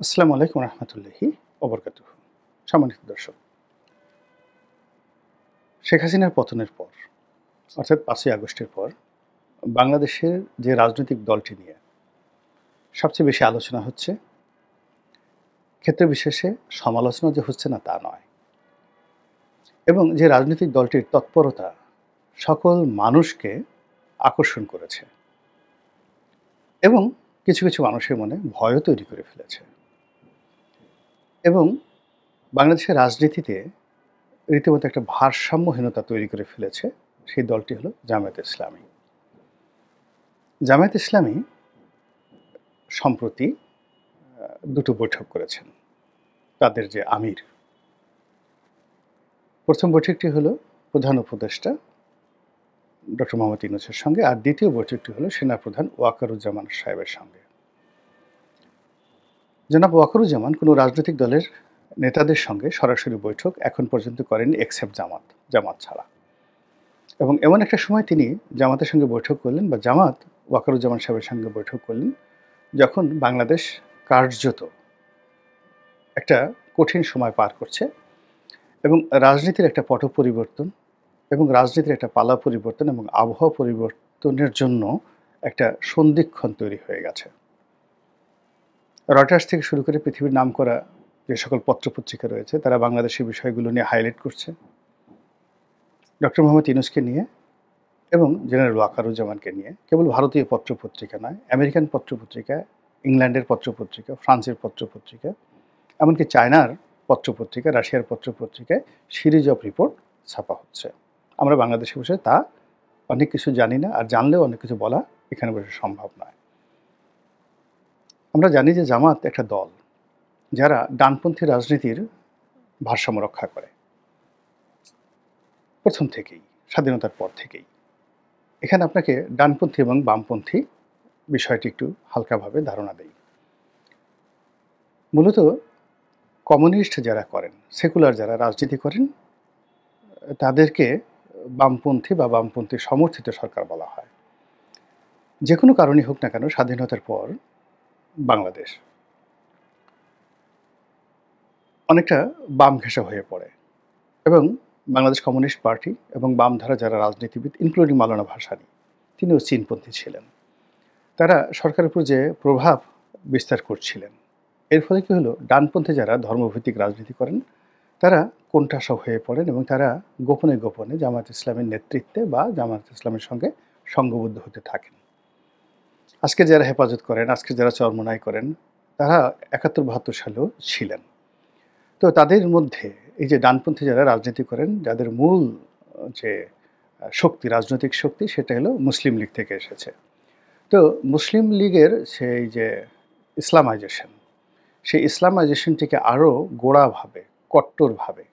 আসসালামু আলাইকুম রহমতুল্লাহি ওবরকাতুহু। সম্মানিত দর্শক, শেখ হাসিনার পতনের পর অর্থাৎ ৫ই আগস্টের পর বাংলাদেশের যে রাজনৈতিক দলটি নিয়ে সবচেয়ে বেশি আলোচনা হচ্ছে, ক্ষেত্র বিশেষে সমালোচনা যে হচ্ছে না তা নয়, এবং যে রাজনৈতিক দলটির তৎপরতা সকল মানুষকে আকর্ষণ করেছে এবং কিছু কিছু মানুষের মনে ভয়ও তৈরি করে ফেলেছে, এবং বাংলাদেশের রাজনীতিতে রীতিমতো একটা ভারসাম্যহীনতা তৈরি করে ফেলেছে। সেই দলটি হলো জামায়াতে ইসলামী। জামায়াত ইসলামী সম্প্রতি দুটো বৈঠক করেছেন তাদের যে আমির। প্রথম বৈঠকটি হলো প্রধান উপদেষ্টা ডক্টর মোহাম্মদ ইউনূসের সঙ্গে, আর দ্বিতীয় বৈঠকটি হলো সেনাপ্রধান ওয়াকারুজ্জামান সাহেবের সঙ্গে। জনাব ওয়াকারুজ্জামান কোনো রাজনৈতিক দলের নেতাদের সঙ্গে সরাসরি বৈঠক এখন পর্যন্ত করেননি, এক্সেপ্ট জামাত ছাড়া। এবং এমন একটা সময় তিনি জামাতের সঙ্গে বৈঠক করলেন, বা জামাত ওয়াকারুজ্জামান সাহেবের সঙ্গে বৈঠক করলেন, যখন বাংলাদেশ কার্যত একটা কঠিন সময় পার করছে এবং রাজনীতির একটা পট পরিবর্তন এবং রাজনীতির একটা পালা পরিবর্তন এবং আবহাওয়া পরিবর্তনের জন্য একটা সন্ধিক্ষণ তৈরি হয়ে গেছে। রয়টার্স থেকে শুরু করে পৃথিবীর নামকরা যে সকল পত্রপত্রিকা রয়েছে তারা বাংলাদেশের বিষয়গুলো নিয়ে হাইলাইট করছে, ডক্টর মোহাম্মদ ইউনূসকে নিয়ে এবং জেনারেল ওয়াকারুজ্জামানকে নিয়ে। কেবল ভারতীয় পত্রপত্রিকা নয়, আমেরিকান পত্রপত্রিকা, ইংল্যান্ডের পত্রপত্রিকা, ফ্রান্সের পত্রপত্রিকা, এমনকি চায়নার পত্রপত্রিকা, রাশিয়ার পত্রপত্রিকায় সিরিজ অফ রিপোর্ট ছাপা হচ্ছে। আমরা বাংলাদেশে বসে তা অনেক কিছু জানি না, আর জানলেও অনেক কিছু বলা এখানে বসে সম্ভব নয়। আমরা জানি যে জামাত একটা দল যারা ডানপন্থী রাজনীতির ভারসাম্য রক্ষা করে প্রথম থেকেই, স্বাধীনতার পর থেকেই। এখানে আপনাকে ডানপন্থী এবং বামপন্থী বিষয়টি একটু হালকাভাবে ধারণা দেই। মূলত কমিউনিস্ট যারা করেন, সেকুলার যারা রাজনীতি করেন, তাদেরকে বামপন্থী বা বামপন্থী সমর্থিত সরকার বলা হয়। যে কোনো কারণেই হোক না কেন, স্বাধীনতার পর বাংলাদেশ অনেকটা বাম ঘেঁষা হয়ে পড়ে, এবং বাংলাদেশ কমিউনিস্ট পার্টি এবং বামধারা যারা রাজনীতিবিদ, ইনক্লুডিং মাওলানা ভাসানী, তিনিও চীনপন্থী ছিলেন, তারা সরকারের উপর যে প্রভাব বিস্তার করছিলেন, এর ফলে কী হলো, ডানপন্থী যারা ধর্মভিত্তিক রাজনীতি করেন তারা কোণঠাসা হয়ে পড়েন এবং তারা গোপনে গোপনে জামায়াত ইসলামের নেতৃত্বে বা জামায়াত ইসলামের সঙ্গে সঙ্গবদ্ধ হতে থাকেন। আজকে যারা হেফাজত করেন, আজকে যারা চরমোনাই করেন, তারা ৭১-৭২ সালেও ছিলেন। তো তাদের মধ্যে এই যে ডানপন্থী যারা রাজনীতি করেন, যাদের মূল যে শক্তি, রাজনৈতিক শক্তি, সেটা হলো মুসলিম লীগ থেকে এসেছে। তো মুসলিম লীগের সেই যে ইসলামাইজেশন, সেই ইসলামাইজেশনটিকে আরও গোড়াভাবে, কট্টরভাবে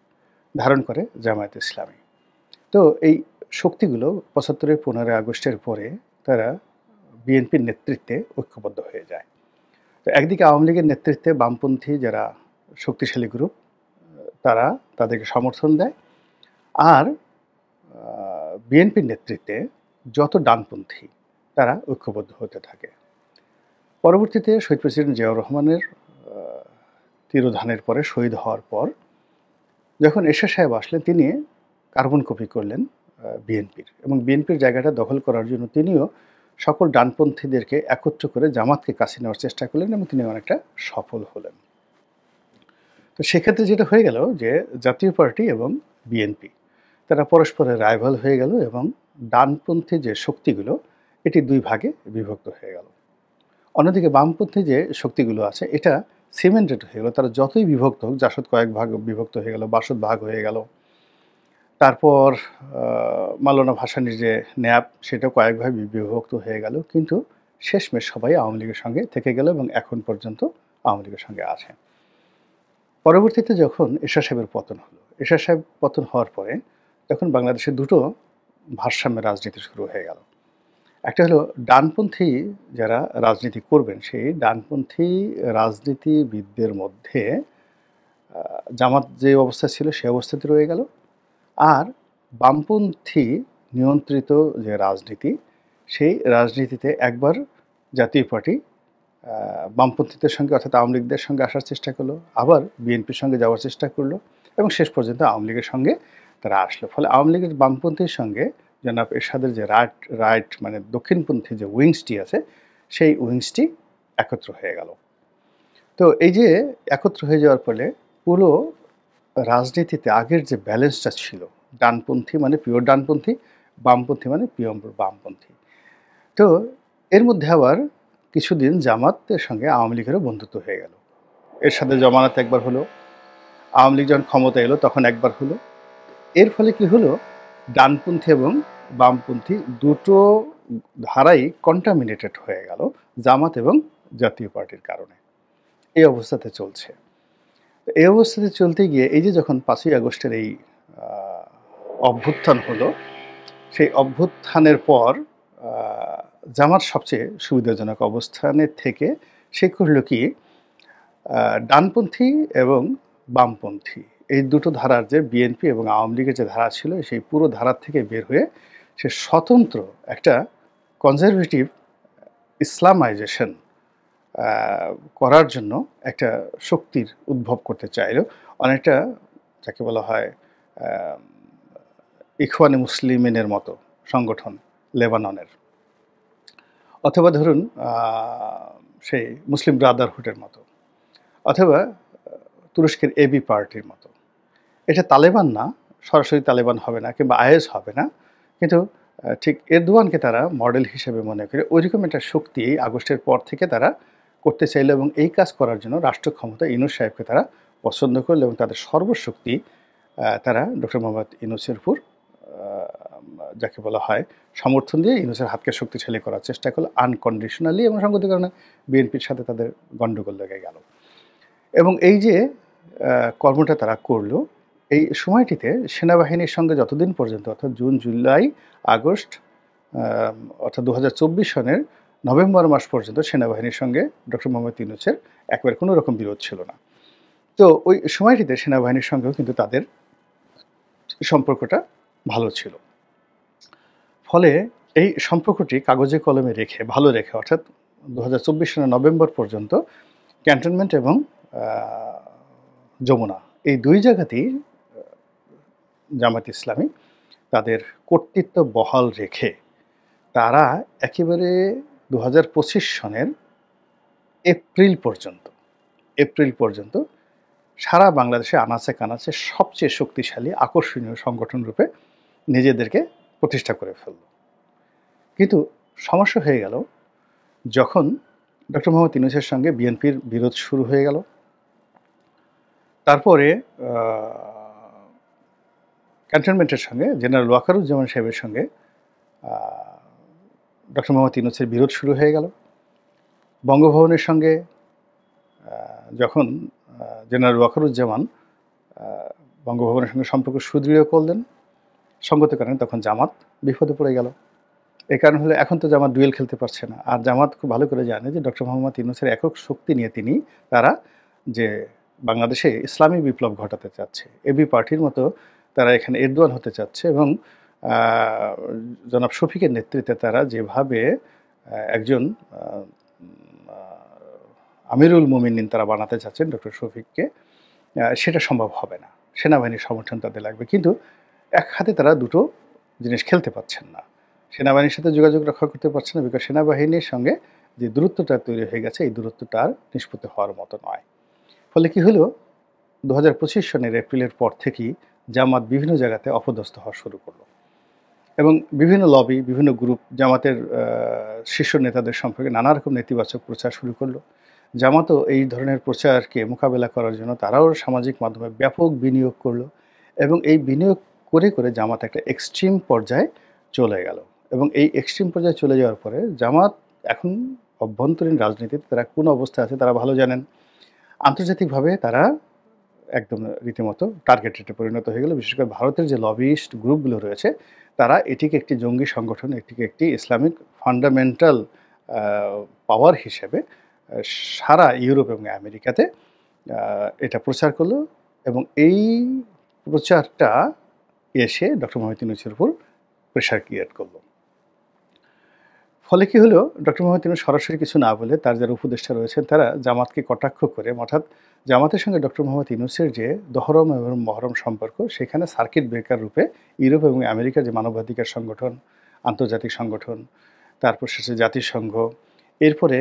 ধারণ করে জামায়াত ইসলামী। তো এই শক্তিগুলো ৭৫-এর ১৫ই আগস্টের পরে তারা বিএনপির নেতৃত্বে ঐক্যবদ্ধ হয়ে যায়। তো একদিকে আওয়ামী লীগের নেতৃত্বে বামপন্থী যারা শক্তিশালী গ্রুপ, তারা তাদেরকে সমর্থন দেয়, আর বিএনপির নেতৃত্বে যত ডানপন্থী তারা ঐক্যবদ্ধ হতে থাকে। পরবর্তীতে শহীদ প্রেসিডেন্ট জিয়াউর রহমানের তিরোধানের পরে, শহীদ হওয়ার পর, যখন এরশাদ সাহেব আসলেন, তিনি কার্বন কপি করলেন বিএনপির, এবং বিএনপির জায়গাটা দখল করার জন্য তিনিও সকল ডানপন্থীদেরকে একত্র করে জামাতকে কাছে নেওয়ার চেষ্টা করলেন, এবং তিনি অনেকটা সফল হলেন। তো সেক্ষেত্রে যেটা হয়ে গেল যে জাতীয় পার্টি এবং বিএনপি তারা পরস্পরের রাইভাল হয়ে গেল, এবং ডানপন্থী যে শক্তিগুলো এটি দুই ভাগে বিভক্ত হয়ে গেল। অন্যদিকে বামপন্থী যে শক্তিগুলো আছে এটা সিমেন্টেড হয়ে গেল। তারা যতই বিভক্ত হোক, জাসদ কয়েক ভাগ বিভক্ত হয়ে গেল, বাসদ ভাগ হয়ে গেল, তারপর মাওলানা ভাসানীর যে ন্যাপ সেটাও কয়েক ভাগ বিভক্ত হয়ে গেল, কিন্তু শেষমেশ সবাই আওয়ামী লীগের সঙ্গে থেকে গেল এবং এখন পর্যন্ত আওয়ামী লীগের সঙ্গে আছে। পরবর্তীতে যখন এরশাদ সাহেবের পতন হলো, এরশাদ সাহেব পতন হওয়ার পরে তখন বাংলাদেশে দুটো ভারসাম্যের রাজনীতি শুরু হয়ে গেল। একটা হলো ডানপন্থী যারা রাজনীতি করবেন, সেই ডানপন্থী রাজনীতিবিদদের মধ্যে জামাত যে অবস্থা ছিল সে অবস্থাতে রয়ে গেল, আর বামপন্থী নিয়ন্ত্রিত যে রাজনীতি, সেই রাজনীতিতে একবার জাতীয় পার্টি বামপন্থীদের সঙ্গে অর্থাৎ আওয়ামী লীগদের সঙ্গে আসার চেষ্টা করলো, আবার বিএনপির সঙ্গে যাওয়ার চেষ্টা করলো এবং শেষ পর্যন্ত আওয়ামী লীগের সঙ্গে তারা আসলো। ফলে আওয়ামী লীগের বামপন্থীর সঙ্গে জনাব এরশাদের যে রাইট মানে দক্ষিণপন্থী যে উইংসটি আছে, সেই উইংসটি একত্র হয়ে গেল। তো এই যে একত্র হয়ে যাওয়ার ফলে পুরো রাজনীতিতে আগের যে ব্যালেন্সটা ছিল, ডানপন্থী মানে পিওর ডানপন্থী, বামপন্থী মানে পিওর বামপন্থী। তো এর মধ্যে আবার কিছুদিন জামাতের সঙ্গে আওয়ামী লীগেরও বন্ধুত্ব হয়ে গেল। এর সাথে জমানাত একবার হলো, আওয়ামী লীগ যখন ক্ষমতা এলো তখন একবার হলো। এর ফলে কি হলো, ডানপন্থী এবং বামপন্থী দুটো ধারাই কন্টামিনেটেড হয়ে গেল জামাত এবং জাতীয় পার্টির কারণে। এই অবস্থাতে চলছে। এই অবস্থাতে চলতে গিয়ে এই যে যখন 5ই আগস্টের এই অভ্যুত্থান হলো, সেই অভ্যুত্থানের পর জামাত সবচেয়ে সুবিধাজনক অবস্থানে থেকে সে করল কি, ডানপন্থী এবং বামপন্থী এই দুটো ধারার যে বিএনপি এবং আওয়ামী লীগের যে ধারা ছিল, সেই পুরো ধারার থেকে বের হয়ে সে স্বতন্ত্র একটা কনজারভেটিভ ইসলামাইজেশন করার জন্য একটা শক্তির উদ্ভব করতে চাইল। অনেকটা যাকে বলা হয় ইখওয়ানে মুসলিমিনের মতো সংগঠন লেবাননের, অথবা ধরুন সেই মুসলিম ব্রাদারহুডের মতো, অথবা তুরস্কের এবি পার্টির মতো। এটা তালেবান না, সরাসরি তালেবান হবে না কিংবা আইএস হবে না, কিন্তু ঠিক এরদোয়ানকে তারা মডেল হিসেবে মনে করে ওইরকম একটা শক্তি আগস্টের পর থেকে তারা করতে চাইল এবং এই কাজ করার জন্য রাষ্ট্র ক্ষমতা ইউনূস সাহেবকে তারা পছন্দ করলো এবং তাদের সর্বশক্তি তারা ডক্টর মোহাম্মদ ইউনূসের উপর যাকে বলা হয় সমর্থন দিয়ে ইউনূসের হাতকে শক্তিশালী করার চেষ্টা করলো আনকন্ডিশনালি, এবং সঙ্গত কারণে বিএনপির সাথে তাদের গণ্ডগোল লেগে গেল। এবং এই যে কর্মটা তারা করলো, এই সময়টিতে সেনাবাহিনীর সঙ্গে যতদিন পর্যন্ত অর্থাৎ জুন, জুলাই, আগস্ট অর্থাৎ 2024 সনের নভেম্বর মাস পর্যন্ত সেনাবাহিনীর সঙ্গে ডক্টর মোহাম্মদ ইউনূসের একবারে কোনো রকম বিরোধ ছিল না। তো ওই সময়টিতে সেনাবাহিনীর সঙ্গেও কিন্তু তাদের সম্পর্কটা ভালো ছিল। ফলে এই সম্পর্কটি কাগজে কলমে রেখে ভালো রেখে অর্থাৎ 2024 সনের নভেম্বর পর্যন্ত ক্যান্টনমেন্ট এবং যমুনা এই দুই জায়গাতেই জামাত ইসলামী তাদের কর্তৃত্ব বহাল রেখে তারা একেবারে 2025 সনের এপ্রিল পর্যন্ত সারা বাংলাদেশে আনাচে কানাচে সবচেয়ে শক্তিশালী আকর্ষণীয় সংগঠন রূপে নিজেদেরকে প্রতিষ্ঠা করে ফেলল। কিন্তু সমস্যা হয়ে গেল যখন ডক্টর মোহাম্মদ ইউনূসের সঙ্গে বিএনপির বিরোধ শুরু হয়ে গেল। তারপরে ক্যান্টনমেন্টের সঙ্গে জেনারেল ওয়াকারুজ্জামান সাহেবের সঙ্গে ডক্টর মোহাম্মদ ইউনূসের বিরোধ শুরু হয়ে গেল। বঙ্গভবনের সঙ্গে যখন জেনারেল ওয়াকারুজ্জামান বঙ্গভবনের সঙ্গে সম্পর্ক সুদৃঢ় করলেন, সঙ্গত কারণে তখন জামাত বিপদে পড়ে গেল। এই কারণ হলো এখন তো জামাত ডুয়েল খেলতে পারছে না, আর জামাত খুব ভালো করে জানে যে ডক্টর মোহাম্মদ ইউনূসের একক শক্তি নিয়ে তারা যে বাংলাদেশে ইসলামী বিপ্লব ঘটাতে চাচ্ছে, এবি পার্টির মতো তারা এখানে এরদোয়ান হতে চাচ্ছে, এবং জনাব শফিকের নেতৃত্বে তারা যেভাবে একজন আমিরুল মুমিনিন তারা বানাতে চাচ্ছেন ডক্টর শফিককে, সেটা সম্ভব হবে না। সেনাবাহিনীর সমর্থন তাদের লাগবে, কিন্তু এক হাতে তারা দুটো জিনিস খেলতে পারছেন না। সেনাবাহিনীর সাথে যোগাযোগ রক্ষা করতে পারছে না, বিকজ সেনাবাহিনীর সঙ্গে যে দূরত্বটা তৈরি হয়ে গেছে এই দূরত্বটা আর নিষ্পত্তি হওয়ার মতো নয়। ফলে কি হলো, 2025 সনের এপ্রিলের পর থেকেই জামাত বিভিন্ন জায়গাতে অপদস্থ হওয়া শুরু করলো এবং বিভিন্ন লবি, বিভিন্ন গ্রুপ জামাতের শীর্ষ নেতাদের সম্পর্কে নানা রকম নেতিবাচক প্রচার শুরু করলো। জামাতও এই ধরনের প্রচারকে মোকাবেলা করার জন্য তারাও সামাজিক মাধ্যমে ব্যাপক বিনিয়োগ করলো এবং এই বিনিয়োগ করে করে জামাত একটা এক্সট্রিম পর্যায়ে চলে গেল। এবং এই এক্সট্রিম পর্যায়ে চলে যাওয়ার পরে জামাত এখন অভ্যন্তরীণ রাজনীতিতে তারা কোন অবস্থায় আছে তারা ভালো জানেন। আন্তর্জাতিকভাবে তারা একদম রীতিমতো টার্গেটেডে পরিণত হয়ে গেল। বিশেষ করে ভারতের যে লবিস্ট গ্রুপগুলো রয়েছে তারা এটিকে একটি জঙ্গি সংগঠন, এটিকে একটি ইসলামিক ফান্ডামেন্টাল পাওয়ার হিসেবে সারা ইউরোপ এবং আমেরিকাতে এটা প্রচার করলো এবং এই প্রচারটা এসে ডক্টর মোহাম্মদ ইউনূসের উপর প্রেশার ক্রিয়েট করলো। ফলে কি হলো, ডক্টর মোহাম্মদ ইউনূস সরাসরি কিছু না বলে তার যারা উপদেষ্টা রয়েছেন তারা জামাতকে কটাক্ষ করে, অর্থাৎ জামাতের সঙ্গে ডক্টর মোহাম্মদ ইউনূসের যে দহরম এবং মহরম সম্পর্ক, সেখানে সার্কিট ব্রেকার রূপে ইউরোপ এবং আমেরিকার যে মানবাধিকার সংগঠন, আন্তর্জাতিক সংগঠন, তারপর শেষে জাতিসংঘ, এরপরে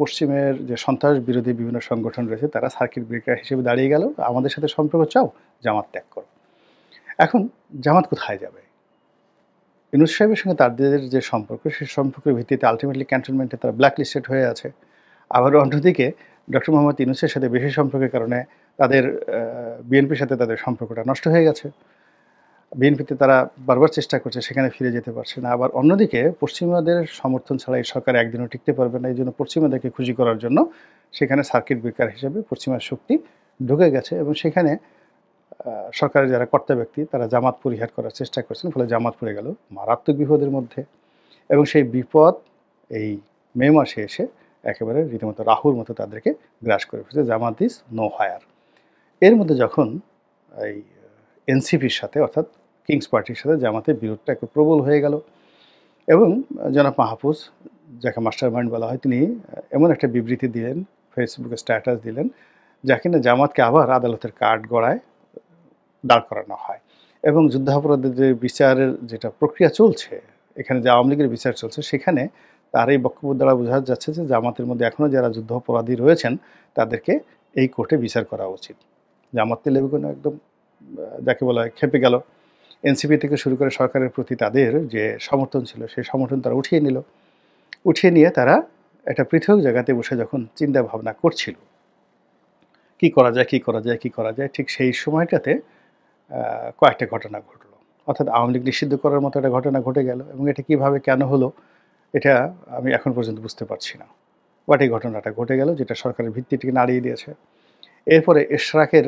পশ্চিমের যে সন্ত্রাস বিরোধী বিভিন্ন সংগঠন রয়েছে তারা সার্কিট ব্রেকার হিসেবে দাঁড়িয়ে গেল, আমাদের সাথে সম্পর্ক চাও, জামাত ত্যাগ করো। এখন জামাত কোথায় যাবে? ইউনূস সাহেবের সঙ্গে তাদের যে সম্পর্ক, সেই সম্পর্কের ভিত্তিতে আল্টিমেটলি ক্যান্টনমেন্টে তারা ব্ল্যাক লিস্টেড হয়ে আছে। আবার অন্যদিকে ডক্টর মোহাম্মদ ইউনূসের সাথে বেশি সম্পর্কের কারণে তাদের বিএনপির সাথে তাদের সম্পর্কটা নষ্ট হয়ে গেছে। বিএনপিতে তারা বারবার চেষ্টা করছে, সেখানে ফিরে যেতে পারছে না। আবার অন্যদিকে পশ্চিমাদের সমর্থন ছাড়া এই সরকার একদিনও টিকতে পারবে না। এইজন্য পশ্চিমাদেরকে খুশি করার জন্য সেখানে সার্কিট ব্রেকার হিসেবে পশ্চিমা শক্তি ঢুকে গেছে এবং সেখানে সরকারের যারা কর্তা ব্যক্তি তারা জামাত পরিহার করার চেষ্টা করছেন, ফলে জামাত পড়ে গেল মারাত্মক বিপদের মধ্যে। এবং সেই বিপদ এই মে মাসে এসে একেবারে রীতিমতো রাহুর মতো তাদেরকে গ্রাস করে ফেলছে। জামাত ইজ নো হায়ার। এর মধ্যে যখন এই এনসিপির সাথে, অর্থাৎ কিংস পার্টির সাথে জামাতের বিরোধটা একটু প্রবল হয়ে গেল এবং জনাব মাহফুজ, যাকে মাস্টার মাইন্ড বলা হয়, তিনি এমন একটা বিবৃতি দিলেন, ফেসবুকে স্ট্যাটাস দিলেন, যা কিনা জামাতকে আবার আদালতের কাঠ গড়ায় দাঁড় করানো হয় এবং যুদ্ধাপরাধীদের বিচারের যেটা প্রক্রিয়া চলছে, এখানে যে আওয়ামী লীগের বিচার চলছে, সেখানে তার এই বক্তব্য দ্বারা বোঝা যাচ্ছে যে জামাতের মধ্যে এখনও যারা যুদ্ধাপরাধী রয়েছেন তাদেরকে এই কোর্টে বিচার করা উচিত। জামাত লেবুগণ একদম যাকে বলা হয় খেপে গেল। এনসিপি থেকে শুরু করে সরকারের প্রতি তাদের যে সমর্থন ছিল সেই সমর্থন তারা উঠিয়ে নিল। উঠিয়ে নিয়ে তারা একটা পৃথক জায়গাতে বসে যখন চিন্তা ভাবনা করছিল কি করা যায়, কি করা যায়, কি করা যায়, ঠিক সেই সময়টাতে কয়েকটা ঘটনা ঘটলো। অর্থাৎ আওয়ামী লীগ নিষিদ্ধ করার মতো একটা ঘটনা ঘটে গেল এবং এটা কীভাবে কেন হলো এটা আমি এখন পর্যন্ত বুঝতে পারছি না। বাট এই ঘটনাটা ঘটে গেল যেটা সরকারের ভিত্তিটিকে নাড়িয়ে দিয়েছে। এরপরে এশরাকের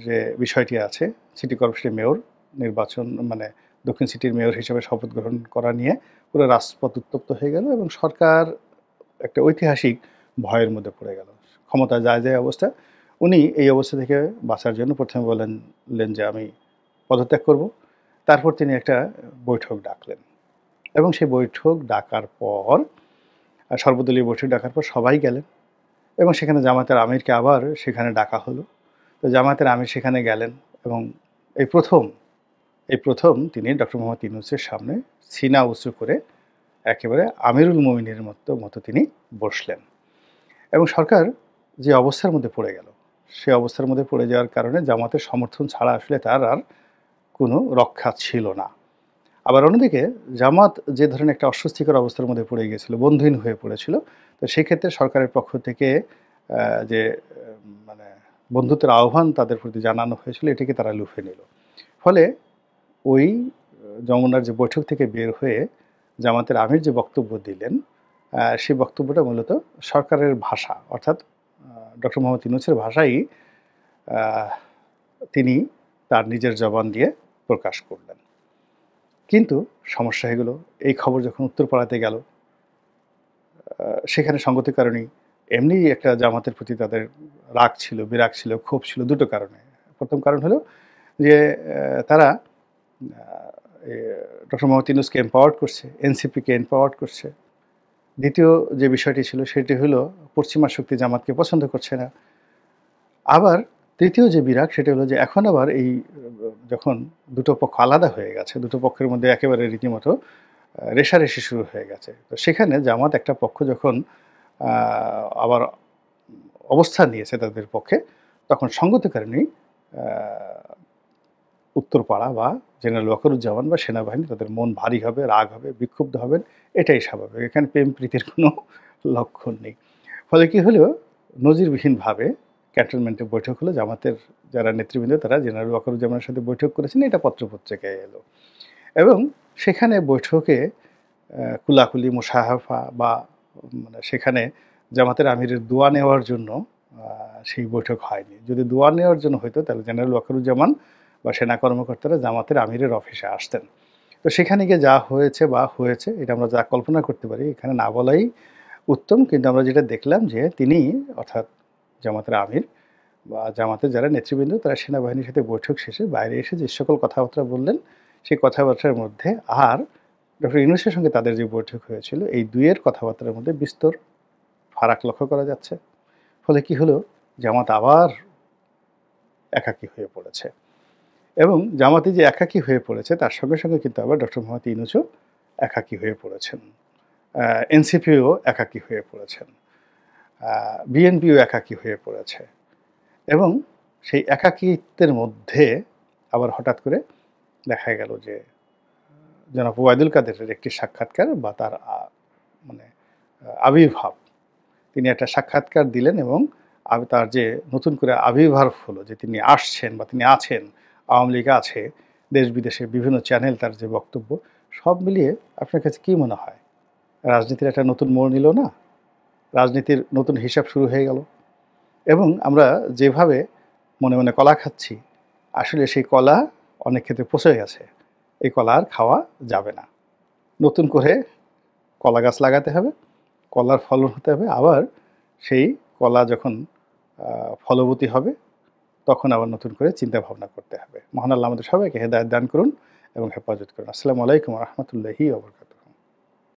যে বিষয়টি আছে, সিটি কর্পোরেশনের মেয়র নির্বাচন, মানে দক্ষিণ সিটির মেয়র হিসেবে শপথ গ্রহণ করা নিয়ে পুরো রাজপথ উত্তপ্ত হয়ে গেল এবং সরকার একটা ঐতিহাসিক ভয়ের মধ্যে পড়ে গেল। ক্ষমতা যায় যায় অবস্থা। উনি এই অবস্থা থেকে বাঁচার জন্য প্রথমে বললেন যে আমি পদত্যাগ করব। তারপর তিনি একটা বৈঠক ডাকলেন এবং সেই বৈঠক ডাকার পর, সর্বদলীয় বৈঠক ডাকার পর সবাই গেলেন এবং সেখানে জামায়াতের আমিরকে আবার সেখানে ডাকা হলো। তো জামায়াতের আমির সেখানে গেলেন এবং এই প্রথম তিনি ডক্টর মোহাম্মদ ইউনূসের সামনে সিনা উঁচু করে একেবারে আমিরুল মুমিনের মতো তিনি বসলেন এবং সরকার যে অবস্থার মধ্যে পড়ে গেল, সেই অবস্থার মধ্যে পড়ে যাওয়ার কারণে জামাতের সমর্থন ছাড়া আসলে তার আর কোনো রক্ষা ছিল না। আবার অন্যদিকে জামাত যে ধরনের একটা অস্বস্তিকর অবস্থার মধ্যে পড়ে গিয়েছিল, বন্ধুহীন হয়ে পড়েছিল, তো সেক্ষেত্রে সরকারের পক্ষ থেকে যে মানে বন্ধুত্বের আহ্বান তাদের প্রতি জানানো হয়েছিল, এটিকে তারা লুফে নিল। ফলে ওই যমুনার যে বৈঠক থেকে বের হয়ে জামাতের আমির যে বক্তব্য দিলেন, সেই বক্তব্যটা মূলত সরকারের ভাষা, অর্থাৎ ডক্টর মোহাম্মদ ইউনূসের ভাষাই তিনি তার নিজের জবান দিয়ে প্রকাশ করলেন। কিন্তু সমস্যা হয়ে গেল, এই খবর যখন উত্তরপাড়াতে গেল, সেখানে সঙ্গতির কারণেই এমনি একটা জামাতের প্রতি তাদের রাগ ছিল, বিরাগ ছিল, ক্ষোভ ছিল দুটো কারণে। প্রথম কারণ হলো যে তারা ডক্টর মোহাম্মদ ইউনূসকে এম্পাওয়ার্ড করছে, এনসিপিকে এম্পাওয়ার্ড করছে। দ্বিতীয় যে বিষয়টি ছিল সেটি হলো পশ্চিমা শক্তি জামাতকে পছন্দ করছে না। আবার তৃতীয় যে বিরাগ সেটা হলো যে এখন আবার এই যখন দুটো পক্ষ আলাদা হয়ে গেছে, দুটো পক্ষের মধ্যে একেবারে রীতিমতো রেষারেষি শুরু হয়ে গেছে, তো সেখানে জামাত একটা পক্ষ যখন আবার অবস্থান নিয়েছে তাদের পক্ষে, তখন সঙ্গত কারণেই উত্তরপাড়া বা জেনারেল ওয়াকারুজ্জামান বা সেনাবাহিনী তাদের মন ভারী হবে, রাগ হবে, বিক্ষুব্ধ হবেন, এটাই স্বাভাবিক। এখানে প্রেম প্রীতির কোনো লক্ষণ নেই। ফলে কী হলো, নজিরবিহীনভাবে ক্যান্টনমেন্টে বৈঠক হলো। জামাতের যারা নেতৃবৃন্দ তারা জেনারেল ওয়াকারুজ্জামানের সাথে বৈঠক করেছেন, এটা পত্রপত্রিকায় এলো এবং সেখানে বৈঠকে কুলাকুলি মুসাহাফা বা মানে সেখানে জামাতের আমিরের দোয়া নেওয়ার জন্য সেই বৈঠক হয়নি। যদি দোয়া নেওয়ার জন্য হইতো তাহলে জেনারেল ওয়াকারুজ্জামান বা সেনা কর্মকর্তারা জামাতের আমিরের অফিসে আসতেন। তো সেখানে গিয়ে যা হয়েছে এটা আমরা যা কল্পনা করতে পারি, এখানে না বলাই উত্তম। কিন্তু আমরা যেটা দেখলাম যে তিনি, অর্থাৎ জামাতের আমির বা জামাতের যারা নেতৃবৃন্দ, তারা সেনাবাহিনীর সাথে বৈঠক শেষে বাইরে এসে যে সকল কথাবার্তা বললেন, সেই কথাবার্তার মধ্যে আর ডক্টর ইউনূসের সঙ্গে তাদের যে বৈঠক হয়েছিল, এই দুইয়ের কথাবার্তার মধ্যে বিস্তর ফারাক লক্ষ্য করা যাচ্ছে। ফলে কি হলো? জামাত আবার একাকী হয়ে পড়েছে এবং জামাতি যে একাকী হয়ে পড়েছে তার সঙ্গে, সঙ্গে কিন্তু আবার ডক্টর মোহাম্মদ ইউনূসও একাকী হয়ে পড়েছেন। এনসিপিও একাকী হয়ে পড়েছেন। বিএনপিও একাকী হয়ে পড়েছে এবং সেই একাকিত্বের মধ্যে আবার হঠাৎ করে দেখা গেল যে জনাব ওবায়দুল কাদেরের একটি সাক্ষাৎকার বা তার মানে আবির্ভাব, তিনি একটা সাক্ষাৎকার দিলেন এবং তার যে নতুন করে আবির্ভাব হলো যে তিনি আসছেন বা তিনি আছেন, আওয়ামী লীগ আছে, দেশ বিদেশে বিভিন্ন চ্যানেল তার যে বক্তব্য, সব মিলিয়ে আপনার কাছে কি মনে হয়? রাজনীতির একটা নতুন মোড় নিল না? রাজনীতির নতুন হিসাব শুরু হয়ে গেল এবং আমরা যেভাবে মনে, মনে কলা খাচ্ছি, আসলে সেই কলা অনেক ক্ষেত্রে পচে গেছে। এই কলা আর খাওয়া যাবে না। নতুন করে কলা গাছ লাগাতে হবে, কলার ফলন হতে হবে। আবার সেই কলা যখন ফলবতী হবে, তখন আবার নতুন করে চিন্তা ভাবনা করতে হবে। মহান আল্লাহ আমাদের সবাইকে হেদায়েত দান করুন এবং হেফাজত করুন। আসসালামু আলাইকুম ওয়া রাহমাতুল্লাহি ওয়া বারাকাতুহু।